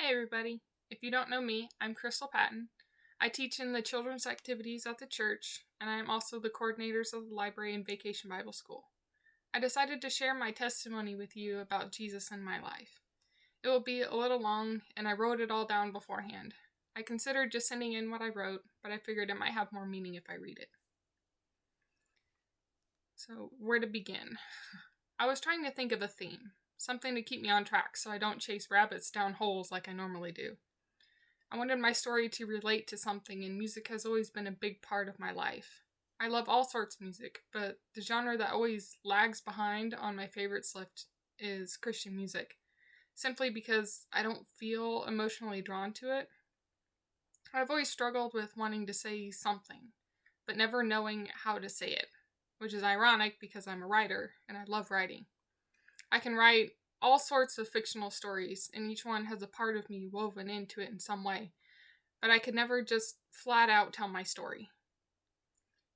Hey everybody. If you don't know me, I'm Kristal. I teach in the children's activities at the church, and I am also the coordinators of the library and Vacation Bible School. I decided to share my testimony with you about Jesus in my life. It will be a little long, and I wrote it all down beforehand. I considered just sending in what I wrote, but I figured it might have more meaning if I read it. So, where to begin? I was trying to think of a theme, something to keep me on track so I don't chase rabbits down holes like I normally do. I wanted my story to relate to something, and music has always been a big part of my life. I love all sorts of music, but the genre that always lags behind on my favorites list is Christian music, simply because I don't feel emotionally drawn to it. I've always struggled with wanting to say something, but never knowing how to say it, which is ironic because I'm a writer, and I love writing. I can write all sorts of fictional stories, and each one has a part of me woven into it in some way, but I could never just flat out tell my story.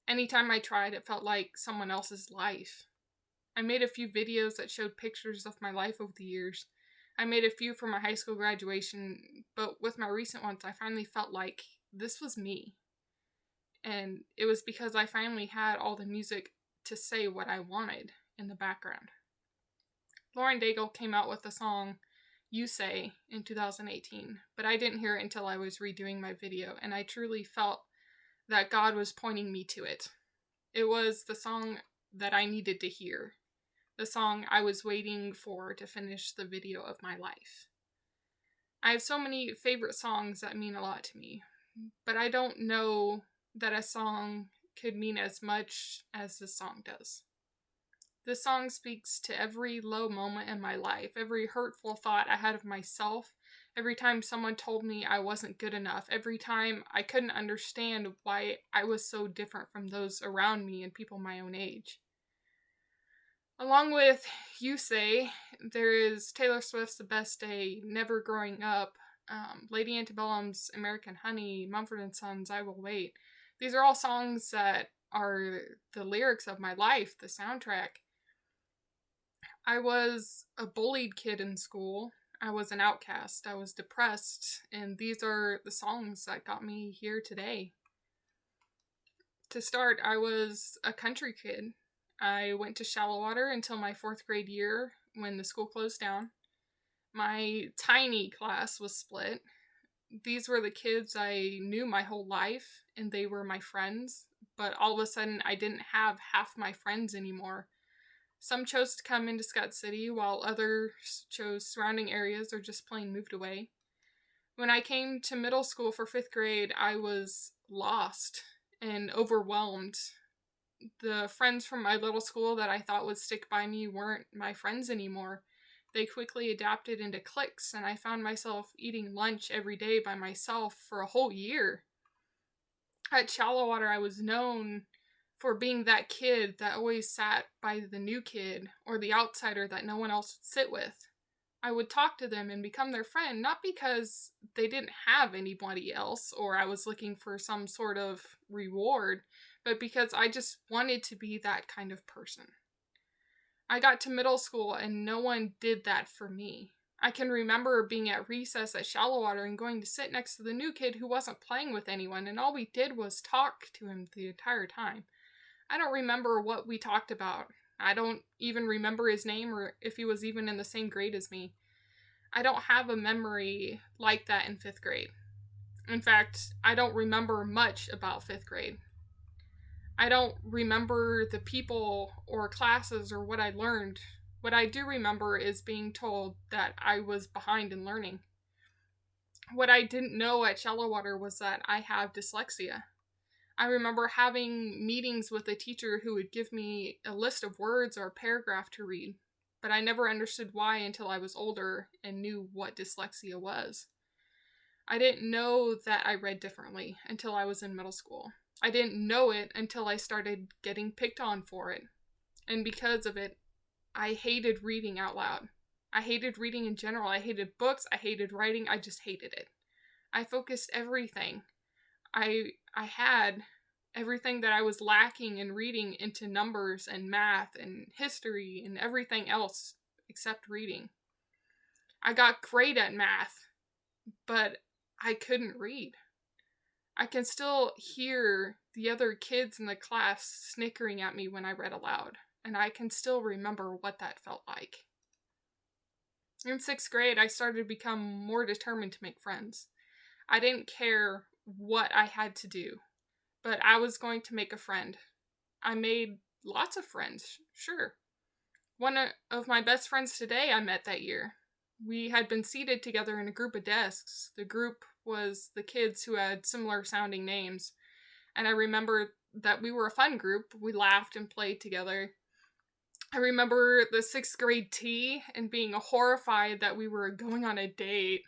Anytime I tried, it felt like someone else's life. I made a few videos that showed pictures of my life over the years. I made a few for my high school graduation, but with my recent ones, I finally felt like this was me. And it was because I finally had all the music to say what I wanted in the background. Lauren Daigle came out with the song You Say in 2018, but I didn't hear it until I was redoing my video, and I truly felt that God was pointing me to it. It was the song that I needed to hear, the song I was waiting for to finish the video of my life. I have so many favorite songs that mean a lot to me, but I don't know that a song could mean as much as this song does. This song speaks to every low moment in my life, every hurtful thought I had of myself, every time someone told me I wasn't good enough, every time I couldn't understand why I was so different from those around me and people my own age. Along with You Say, there is Taylor Swift's The Best Day, Never Growing Up, Lady Antebellum's American Honey, Mumford & Sons' I Will Wait. These are all songs that are the lyrics of my life, the soundtrack. I was a bullied kid in school. I was an outcast. I was depressed. And these are the songs that got me here today. To start, I was a country kid. I went to Shallowater until my 4th grade year when the school closed down. My tiny class was split. These were the kids I knew my whole life, and they were my friends. But all of a sudden, I didn't have half my friends anymore. Some chose to come into Scott City, while others chose surrounding areas or just plain moved away. When I came to middle school for 5th grade, I was lost and overwhelmed. The friends from my little school that I thought would stick by me weren't my friends anymore. They quickly adapted into cliques, and I found myself eating lunch every day by myself for a whole year. At Shallowater, I was known for being that kid that always sat by the new kid or the outsider that no one else would sit with. I would talk to them and become their friend, not because they didn't have anybody else or I was looking for some sort of reward, but because I just wanted to be that kind of person. I got to middle school and no one did that for me. I can remember being at recess at Shallowater and going to sit next to the new kid who wasn't playing with anyone, and all we did was talk to him the entire time. I don't remember what we talked about. I don't even remember his name or if he was even in the same grade as me. I don't have a memory like that in 5th grade. In fact, I don't remember much about 5th grade. I don't remember the people or classes or what I learned. What I do remember is being told that I was behind in learning. What I didn't know at Shallowater was that I have dyslexia. I remember having meetings with a teacher who would give me a list of words or a paragraph to read, but I never understood why until I was older and knew what dyslexia was. I didn't know that I read differently until I was in middle school. I didn't know it until I started getting picked on for it. And because of it, I hated reading out loud. I hated reading in general. I hated books. I hated writing. I just hated it. I focused everything I had, everything that I was lacking in reading, into numbers and math and history and everything else except reading. I got great at math, but I couldn't read. I can still hear the other kids in the class snickering at me when I read aloud, and I can still remember what that felt like. In 6th grade, I started to become more determined to make friends. I didn't care what I had to do, but I was going to make a friend. I made lots of friends, sure. One of my best friends today I met that year. We had been seated together in a group of desks. The group was the kids who had similar sounding names. And I remember that we were a fun group. We laughed and played together. I remember the 6th grade tea and being horrified that we were going on a date.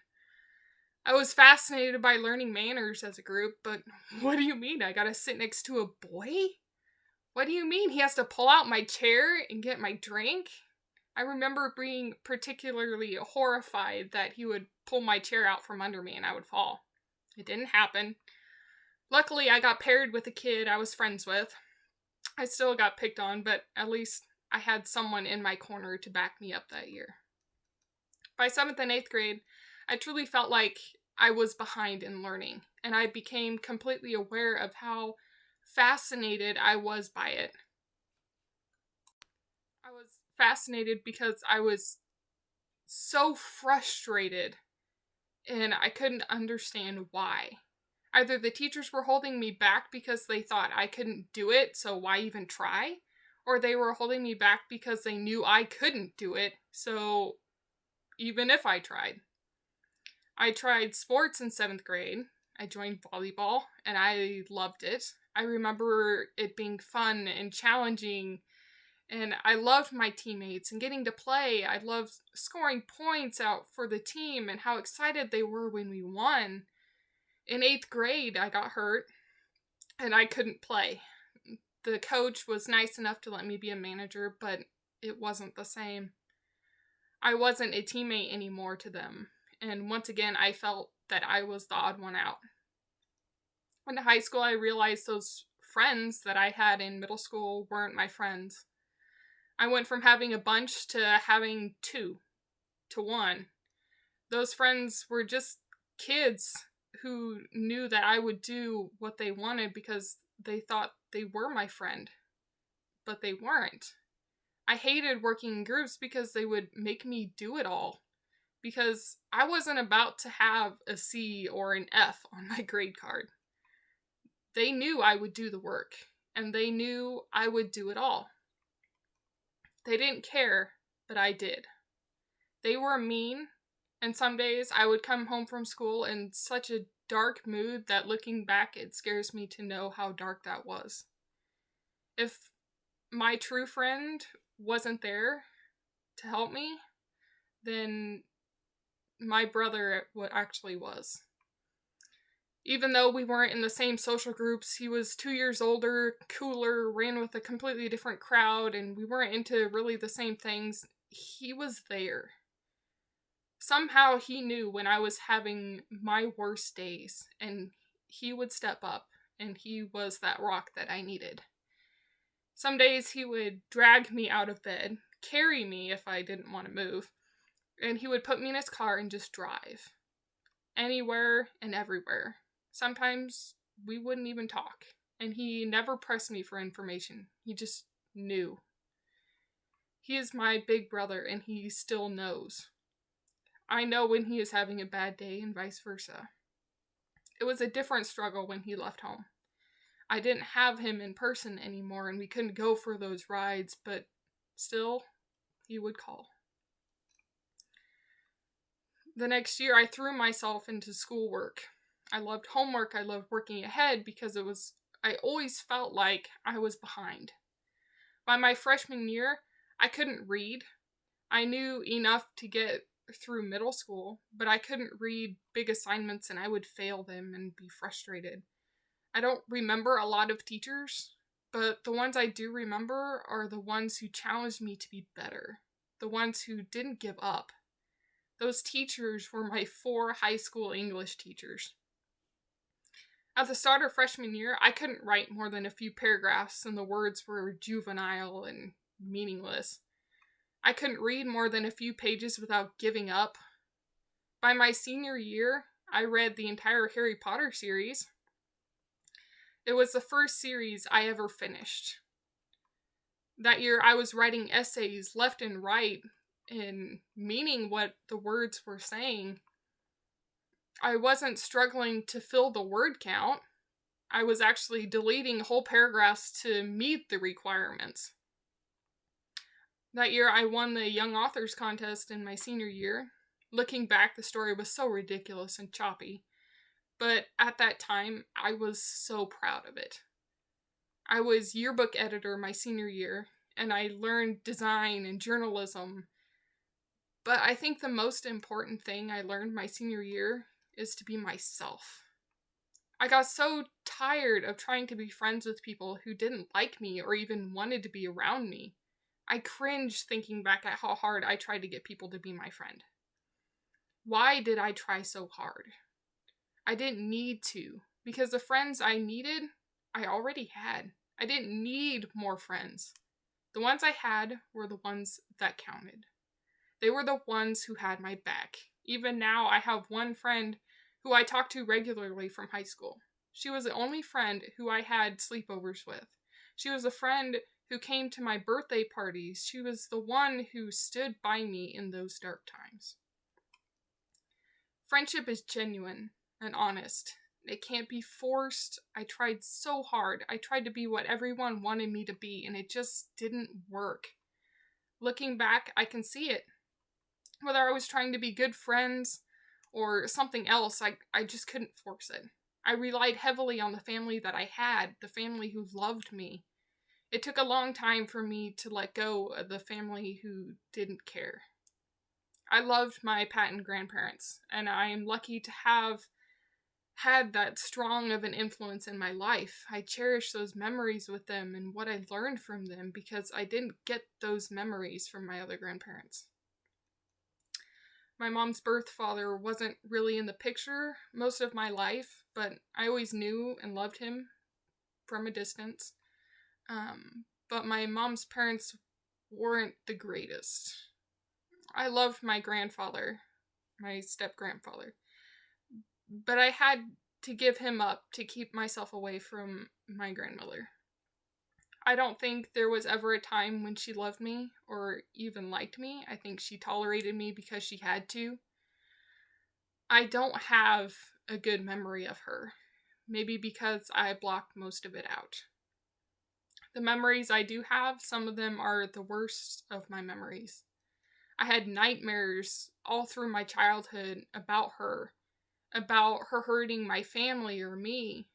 I was fascinated by learning manners as a group, but what do you mean I gotta sit next to a boy? What do you mean he has to pull out my chair and get my drink? I remember being particularly horrified that he would pull my chair out from under me and I would fall. It didn't happen. Luckily, I got paired with a kid I was friends with. I still got picked on, but at least I had someone in my corner to back me up that year. By 7th and 8th grade, I truly felt like I was behind in learning, and I became completely aware of how fascinated I was by it. I was fascinated because I was so frustrated, and I couldn't understand why. Either the teachers were holding me back because they thought I couldn't do it, so why even try? Or they were holding me back because they knew I couldn't do it, so even if I tried. I tried sports in 7th grade. I joined volleyball, and I loved it. I remember it being fun and challenging, and I loved my teammates and getting to play. I loved scoring points out for the team and how excited they were when we won. In 8th grade, I got hurt, and I couldn't play. The coach was nice enough to let me be a manager, but it wasn't the same. I wasn't a teammate anymore to them, and once again, I felt that I was the odd one out. In high school, I realized those friends that I had in middle school weren't my friends. I went from having a bunch to having 2 to 1. Those friends were just kids who knew that I would do what they wanted because they thought they were my friend, but they weren't. I hated working in groups because they would make me do it all, because I wasn't about to have a C or an F on my grade card. They knew I would do the work, and they knew I would do it all. They didn't care, but I did. They were mean, and some days I would come home from school in such a dark mood that looking back, it scares me to know how dark that was. If my true friend wasn't there to help me, then my brother actually was. Even though we weren't in the same social groups, he was 2 years older, cooler, ran with a completely different crowd, and we weren't into really the same things. He was there. Somehow he knew when I was having my worst days, and he would step up, and he was that rock that I needed. Some days he would drag me out of bed, carry me if I didn't want to move, and he would put me in his car and just drive. Anywhere and everywhere. Sometimes we wouldn't even talk, and he never pressed me for information. He just knew. He is my big brother, and he still knows. I know when he is having a bad day, and vice versa. It was a different struggle when he left home. I didn't have him in person anymore, and we couldn't go for those rides, but still, he would call. The next year, I threw myself into schoolwork. I loved homework, I loved working ahead because I always felt like I was behind. By my freshman year, I couldn't read. I knew enough to get through middle school, but I couldn't read big assignments and I would fail them and be frustrated. I don't remember a lot of teachers, but the ones I do remember are the ones who challenged me to be better, the ones who didn't give up. Those teachers were my 4 high school English teachers. At the start of freshman year, I couldn't write more than a few paragraphs and the words were juvenile and meaningless. I couldn't read more than a few pages without giving up. By my senior year, I read the entire Harry Potter series. It was the first series I ever finished. That year I was writing essays left and right and meaning what the words were saying. I wasn't struggling to fill the word count. I was actually deleting whole paragraphs to meet the requirements. That year I won the Young Authors Contest in my senior year. Looking back, the story was so ridiculous and choppy. But at that time, I was so proud of it. I was yearbook editor my senior year, and I learned design and journalism. But I think the most important thing I learned my senior year is to be myself. I got so tired of trying to be friends with people who didn't like me or even wanted to be around me. I cringe thinking back at how hard I tried to get people to be my friend. Why did I try so hard? I didn't need to, because the friends I needed, I already had. I didn't need more friends. The ones I had were the ones that counted. They were the ones who had my back. Even now, I have one friend who I talk to regularly from high school. She was the only friend who I had sleepovers with. She was the friend who came to my birthday parties. She was the one who stood by me in those dark times. Friendship is genuine and honest. It can't be forced. I tried so hard. I tried to be what everyone wanted me to be, and it just didn't work. Looking back, I can see it. Whether I was trying to be good friends or something else, I just couldn't force it. I relied heavily on the family that I had, the family who loved me. It took a long time for me to let go of the family who didn't care. I loved my patent grandparents, and I am lucky to have had that strong of an influence in my life. I cherish those memories with them and what I learned from them because I didn't get those memories from my other grandparents. My mom's birth father wasn't really in the picture most of my life, but I always knew and loved him from a distance. But my mom's parents weren't the greatest. I loved my grandfather, my step-grandfather, but I had to give him up to keep myself away from my grandmother. I don't think there was ever a time when she loved me or even liked me. I think she tolerated me because she had to. I don't have a good memory of her, maybe because I blocked most of it out. The memories I do have, some of them are the worst of my memories. I had nightmares all through my childhood about her hurting my family or me.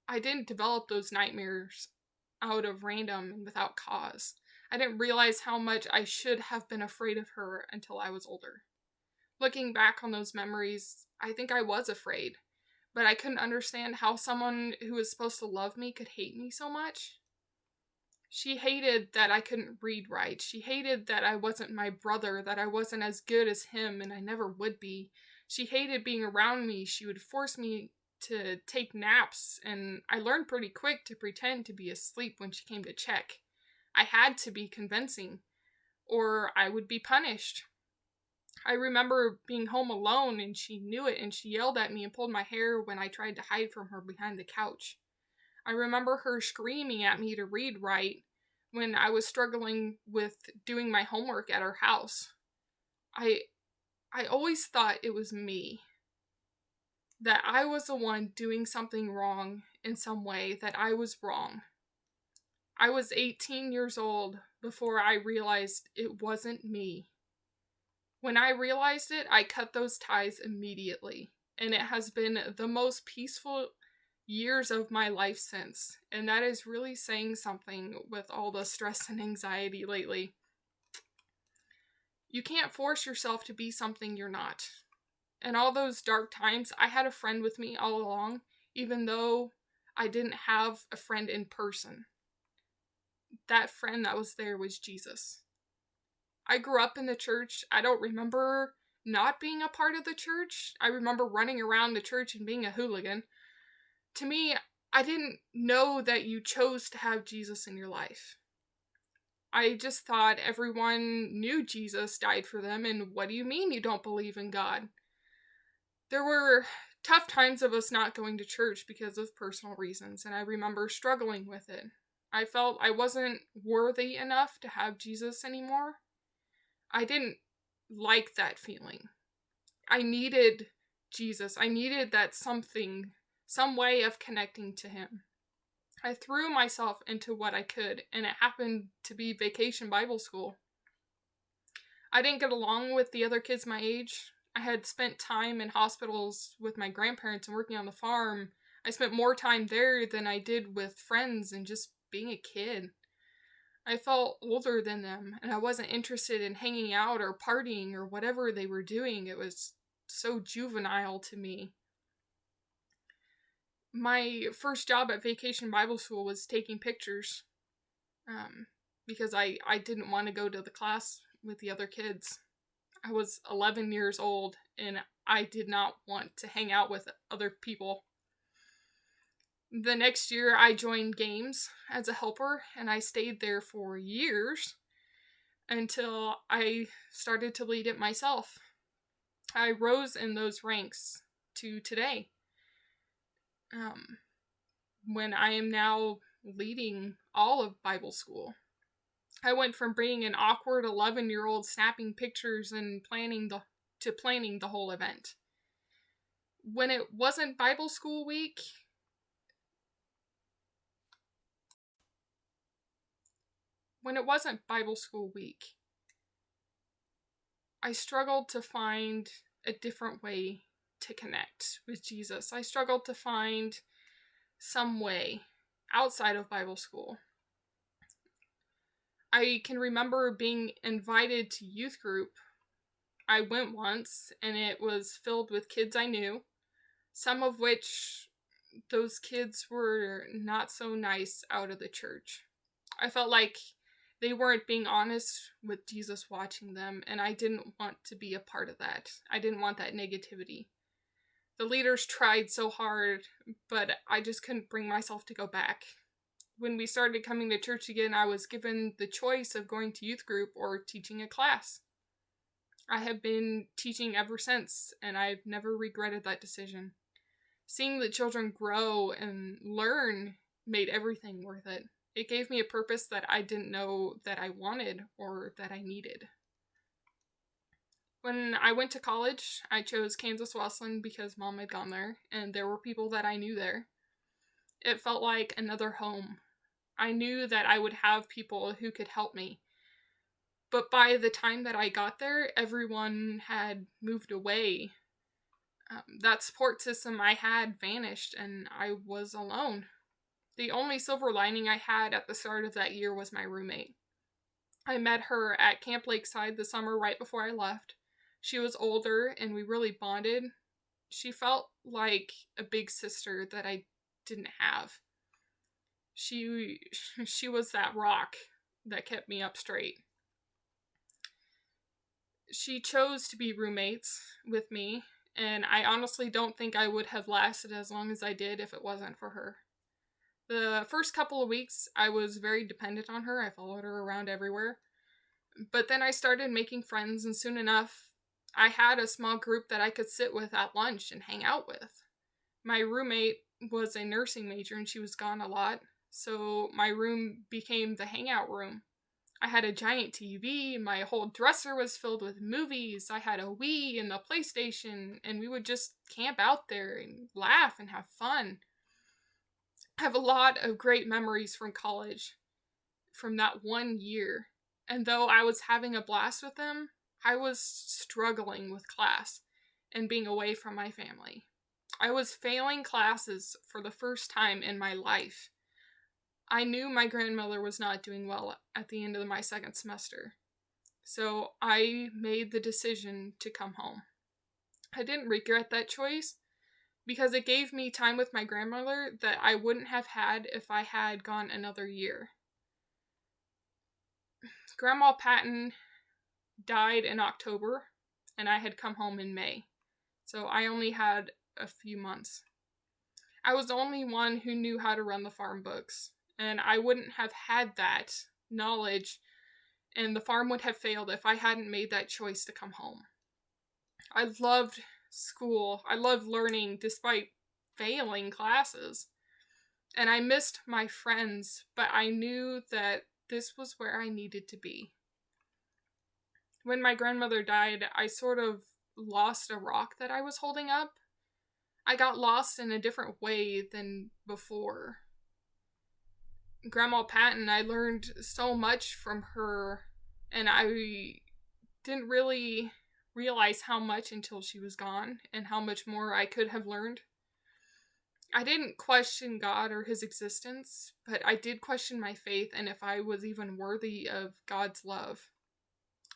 I didn't develop those nightmares out of random and without cause. I didn't realize how much I should have been afraid of her until I was older. Looking back on those memories, I think I was afraid, but I couldn't understand how someone who was supposed to love me could hate me so much. She hated that I couldn't read right. She hated that I wasn't my brother, that I wasn't as good as him, and I never would be. She hated being around me. She would force me to take naps, and I learned pretty quick to pretend to be asleep when she came to check. I had to be convincing, or I would be punished. I remember being home alone, and she knew it, and she yelled at me and pulled my hair when I tried to hide from her behind the couch. I remember her screaming at me to read right when I was struggling with doing my homework at her house. I always thought it was me. That I was the one doing something wrong in some way, that I was wrong. I was 18 years old before I realized it wasn't me. When I realized it, I cut those ties immediately, and it has been the most peaceful years of my life since, and that is really saying something with all the stress and anxiety lately. You can't force yourself to be something you're not. In all those dark times, I had a friend with me all along, even though I didn't have a friend in person. That friend that was there was Jesus. I grew up in the church. I don't remember not being a part of the church. I remember running around the church and being a hooligan. To me, I didn't know that you chose to have Jesus in your life. I just thought everyone knew Jesus died for them, and what do you mean you don't believe in God? There were tough times of us not going to church because of personal reasons, and I remember struggling with it. I felt I wasn't worthy enough to have Jesus anymore. I didn't like that feeling. I needed Jesus. I needed that something, some way of connecting to him. I threw myself into what I could, and it happened to be Vacation Bible School. I didn't get along with the other kids my age. I had spent time in hospitals with my grandparents and working on the farm. I spent more time there than I did with friends and just being a kid. I felt older than them, and I wasn't interested in hanging out or partying or whatever they were doing. It was so juvenile to me. My first job at Vacation Bible School was taking pictures, because I didn't want to go to the class with the other kids. I was 11 years old, and I did not want to hang out with other people. The next year, I joined games as a helper, and I stayed there for years until I started to lead it myself. I rose in those ranks to today, when I am now leading all of Bible school. I went from being an awkward 11-year-old snapping pictures and planning the whole event. When it wasn't Bible school week, I struggled to find a different way to connect with Jesus. I struggled to find some way outside of Bible school. I can remember being invited to youth group. I went once, and it was filled with kids I knew, some of which those kids were not so nice out of the church. I felt like they weren't being honest with Jesus watching them, and I didn't want to be a part of that. I didn't want that negativity. The leaders tried so hard, but I just couldn't bring myself to go back. When we started coming to church again, I was given the choice of going to youth group or teaching a class. I have been teaching ever since, and I've never regretted that decision. Seeing the children grow and learn made everything worth it. It gave me a purpose that I didn't know that I wanted or that I needed. When I went to college, I chose Kansas Wesleyan because Mom had gone there, and there were people that I knew there. It felt like another home. I knew that I would have people who could help me. But by the time that I got there, everyone had moved away. That support system I had vanished, and I was alone. The only silver lining I had at the start of that year was my roommate. I met her at Camp Lakeside the summer right before I left. She was older, and we really bonded. She felt like a big sister that I didn't have. She was that rock that kept me up straight. She chose to be roommates with me, and I honestly don't think I would have lasted as long as I did if it wasn't for her. The first couple of weeks, I was very dependent on her. I followed her around everywhere. But then I started making friends, and soon enough, I had a small group that I could sit with at lunch and hang out with. My roommate was a nursing major, and she was gone a lot, so my room became the hangout room. I had a giant TV, my whole dresser was filled with movies, I had a Wii and the PlayStation, and we would just camp out there and laugh and have fun. I have a lot of great memories from college, from that one year. And though I was having a blast with them, I was struggling with class and being away from my family. I was failing classes for the first time in my life. I knew my grandmother was not doing well at the end of my second semester. So I made the decision to come home. I didn't regret that choice, because it gave me time with my grandmother that I wouldn't have had if I had gone another year. Grandma Patton died in October, and I had come home in May, so I only had a few months. I was the only one who knew how to run the farm books, and I wouldn't have had that knowledge, and the farm would have failed if I hadn't made that choice to come home. I loved school. I loved learning despite failing classes. And I missed my friends, but I knew that this was where I needed to be. When my grandmother died, I sort of lost a rock that I was holding up. I got lost in a different way than before. Grandma Patton, I learned so much from her, and I didn't really realize how much until she was gone, and how much more I could have learned. I didn't question God or his existence, but I did question my faith and if I was even worthy of God's love.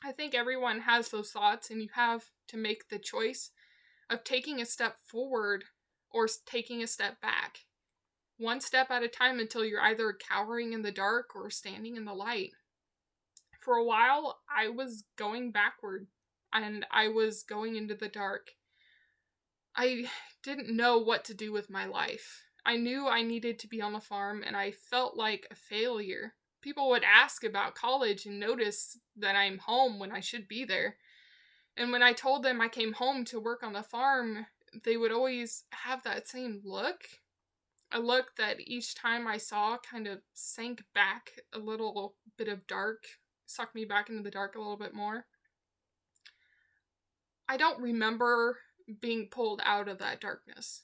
I think everyone has those thoughts, and you have to make the choice of taking a step forward or taking a step back. One step at a time until you're either cowering in the dark or standing in the light. For a while, I was going backward, and I was going into the dark. I didn't know what to do with my life. I knew I needed to be on the farm, and I felt like a failure. People would ask about college and notice that I'm home when I should be there. And when I told them I came home to work on the farm, they would always have that same look. A look that each time I saw kind of sank back a little bit of dark, sucked me back into the dark a little bit more. I don't remember being pulled out of that darkness.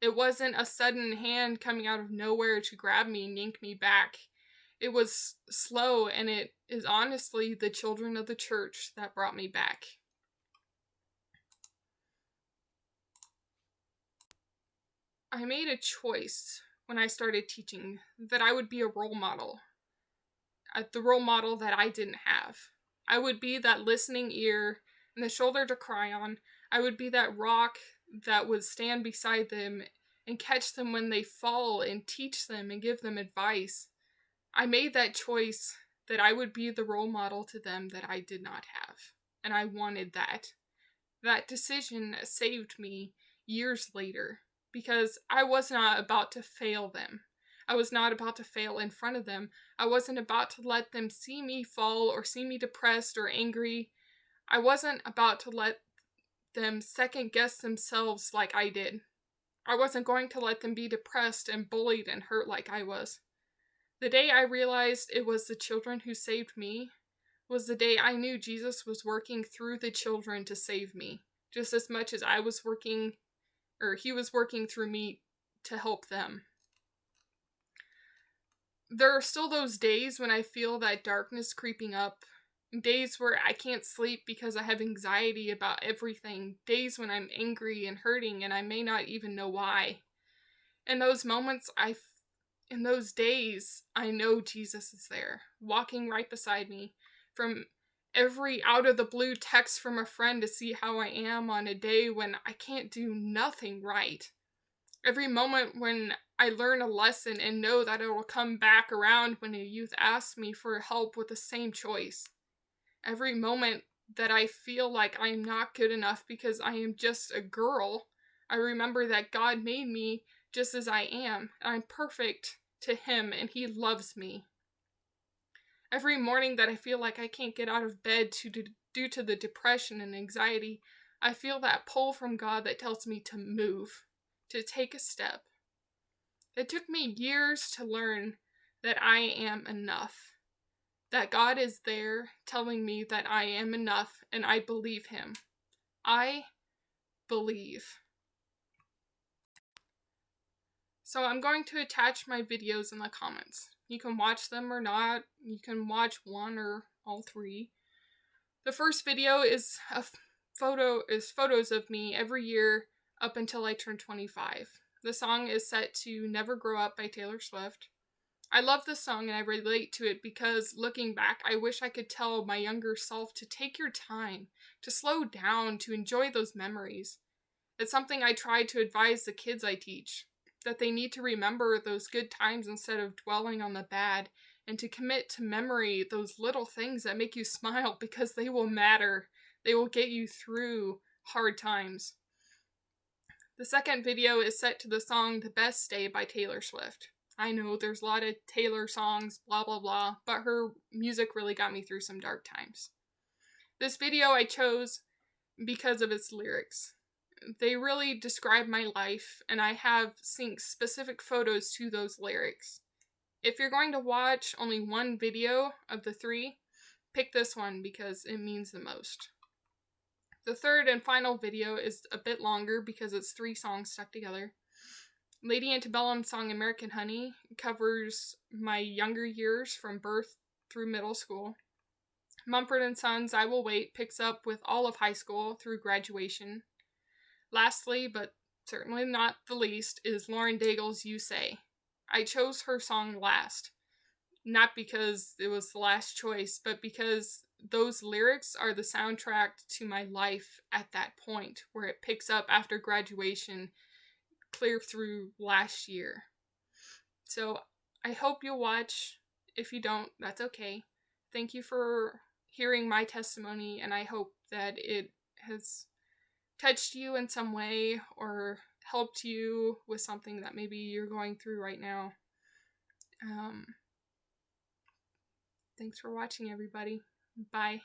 It wasn't a sudden hand coming out of nowhere to grab me and yank me back. It was slow, and it is honestly the children of the church that brought me back. I made a choice when I started teaching that I would be a role model. The role model that I didn't have. I would be that listening ear and the shoulder to cry on. I would be that rock that would stand beside them and catch them when they fall and teach them and give them advice. I made that choice that I would be the role model to them that I did not have. And I wanted that. That decision saved me years later, because I was not about to fail them. I was not about to fail in front of them. I wasn't about to let them see me fall or see me depressed or angry. I wasn't about to let them second guess themselves like I did. I wasn't going to let them be depressed and bullied and hurt like I was. The day I realized it was the children who saved me was the day I knew Jesus was working through the children to save me, just as much as he was working through me to help them. There are still those days when I feel that darkness creeping up, days where I can't sleep because I have anxiety about everything, days when I'm angry and hurting and I may not even know why. In those moments, in those days, I know Jesus is there, walking right beside me. From every out of the blue text from a friend to see how I am on a day when I can't do nothing right. Every moment when I learn a lesson and know that it will come back around when a youth asks me for help with the same choice. Every moment that I feel like I am not good enough because I am just a girl, I remember that God made me just as I am. I'm perfect to him and he loves me. Every morning that I feel like I can't get out of bed due to the depression and anxiety, I feel that pull from God that tells me to move, to take a step. It took me years to learn that I am enough, that God is there telling me that I am enough, and I believe him. I believe. So I'm going to attach my videos in the comments. You can watch them or not. You can watch one or all three. The first video is photos of me every year up until I turn 25. The song is set to Never Grow Up by Taylor Swift. I love this song and I relate to it because looking back, I wish I could tell my younger self to take your time, to slow down, to enjoy those memories. It's something I try to advise the kids I teach, that they need to remember those good times instead of dwelling on the bad, and to commit to memory those little things that make you smile because they will matter. They will get you through hard times. The second video is set to the song The Best Day by Taylor Swift. I know there's a lot of Taylor songs, blah blah blah, but her music really got me through some dark times. This video I chose because of its lyrics. They really describe my life, and I have synced specific photos to those lyrics. If you're going to watch only one video of the 3, pick this one because it means the most. The third and final video is a bit longer because it's 3 songs stuck together. Lady Antebellum's song American Honey covers my younger years from birth through middle school. Mumford & Sons' I Will Wait picks up with all of high school through graduation. Lastly, but certainly not the least, is Lauren Daigle's You Say. I chose her song last, not because it was the last choice, but because those lyrics are the soundtrack to my life at that point, where it picks up after graduation, clear through last year. So I hope you'll watch. If you don't, that's okay. Thank you for hearing my testimony, and I hope that it has touched you in some way or helped you with something that maybe you're going through right now. Thanks for watching, everybody. Bye.